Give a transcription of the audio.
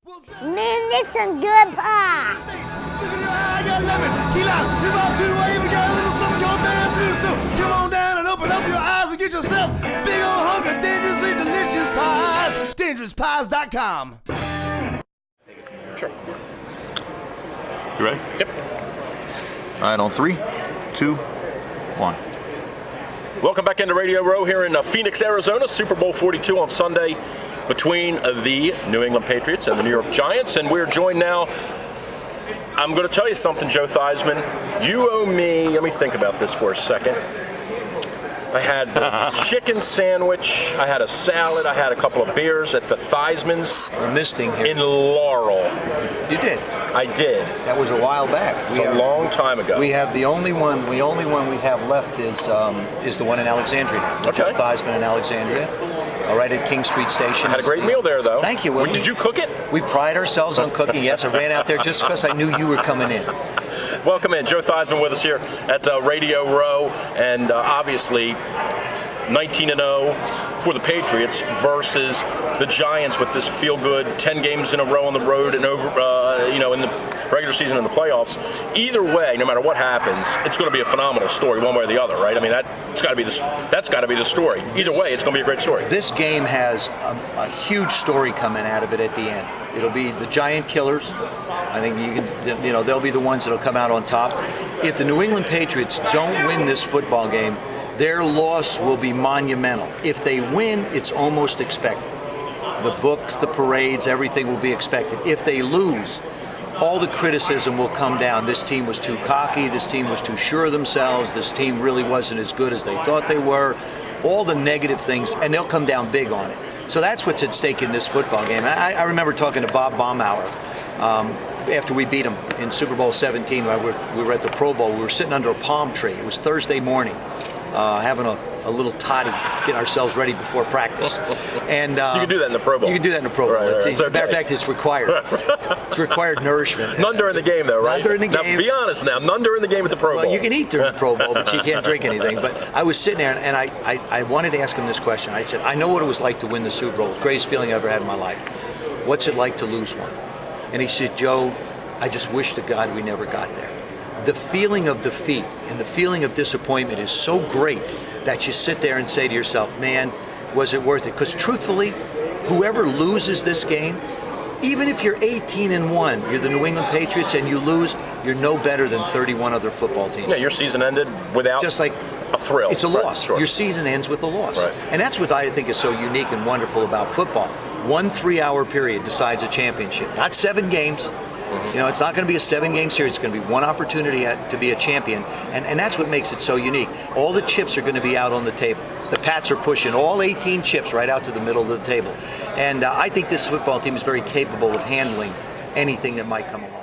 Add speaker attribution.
Speaker 1: Man, this some good pie.
Speaker 2: Come on down and open up your eyes and get yourself big old hunk of dangerously delicious pies. DangerousPies.com.
Speaker 3: Sure.
Speaker 4: You ready?
Speaker 3: Yep.
Speaker 4: All right, on 3, 2, 1.
Speaker 3: Welcome back into Radio Row here in Phoenix, Arizona. Super Bowl 42 on Sunday between the New England Patriots and the New York Giants. And we're joined now. I'm going to tell you something, Joe Theismann. You owe me, let me think about this for a second. I had the chicken sandwich, I had a salad, I had a couple of beers at the Theismann's.
Speaker 5: We're misting here.
Speaker 3: In Laurel.
Speaker 5: You did.
Speaker 3: I did.
Speaker 5: That was a while back.
Speaker 3: It's a long time ago.
Speaker 5: We have the only one we have left is the one in Alexandria.
Speaker 3: Okay.
Speaker 5: Theismann in Alexandria. Right at King Street Station.
Speaker 3: I had a great meal there, though.
Speaker 5: Thank you.
Speaker 3: Did you cook it?
Speaker 5: We pride ourselves on cooking. Yes, I ran out there just because I knew you were coming in.
Speaker 3: Welcome in. Joe Theismann with us here at Radio Row, and obviously 19-0 for the Patriots versus the Giants with this feel-good 10 games in a row on the road and over, in the regular season and the playoffs. Either way, no matter what happens, it's going to be a phenomenal story, one way or the other, right? I mean, that's got to be the story. Either way, it's going to be a great story.
Speaker 5: This game has a huge story coming out of it at the end. It'll be the Giant Killers. I think they'll be the ones that'll come out on top. If the New England Patriots don't win this football game, their loss will be monumental. If they win, it's almost expected. The books, the parades, everything will be expected. If they lose, all the criticism will come down. This team was too cocky, this team was too sure of themselves, this team really wasn't as good as they thought they were. All the negative things, and they'll come down big on it. So that's what's at stake in this football game. I remember talking to Bob Baumhauer after we beat him in Super Bowl 17. We were at the Pro Bowl. We were sitting under a palm tree. It was Thursday morning. Having a little toddy, getting ourselves ready before practice. And
Speaker 3: you can do that in the Pro Bowl.
Speaker 5: You can do that in the Pro Bowl.
Speaker 3: Right,
Speaker 5: As a
Speaker 3: okay.
Speaker 5: matter of fact, it's required. It's required nourishment.
Speaker 3: None during the game, though, right?
Speaker 5: None during the game.
Speaker 3: Now, be honest now. None during the game at the Pro Bowl.
Speaker 5: Well, you can eat during the Pro Bowl, but you can't drink anything. But I was sitting there, and I wanted to ask him this question. I said, I know what it was like to win the Super Bowl. It's the greatest feeling I ever had in my life. What's it like to lose one? And he said, Joe, I just wish to God we never got there. The feeling of defeat and the feeling of disappointment is so great that you sit there and say to yourself, man, was it worth it? Because truthfully, whoever loses this game, even if you're 18-1, you're the New England Patriots and you lose, you're no better than 31 other football teams.
Speaker 3: Yeah, your season ended without
Speaker 5: just like
Speaker 3: a thrill.
Speaker 5: It's a loss.
Speaker 3: Sure.
Speaker 5: Your season ends with a loss.
Speaker 3: Right.
Speaker 5: And that's what I think is so unique and wonderful about football. 1 3-hour period decides a championship. Not 7 games. It's not going to be a 7-game series. It's going to be one opportunity to be a champion. And that's what makes it so unique. All the chips are going to be out on the table. The Pats are pushing all 18 chips right out to the middle of the table. And I think this football team is very capable of handling anything that might come along.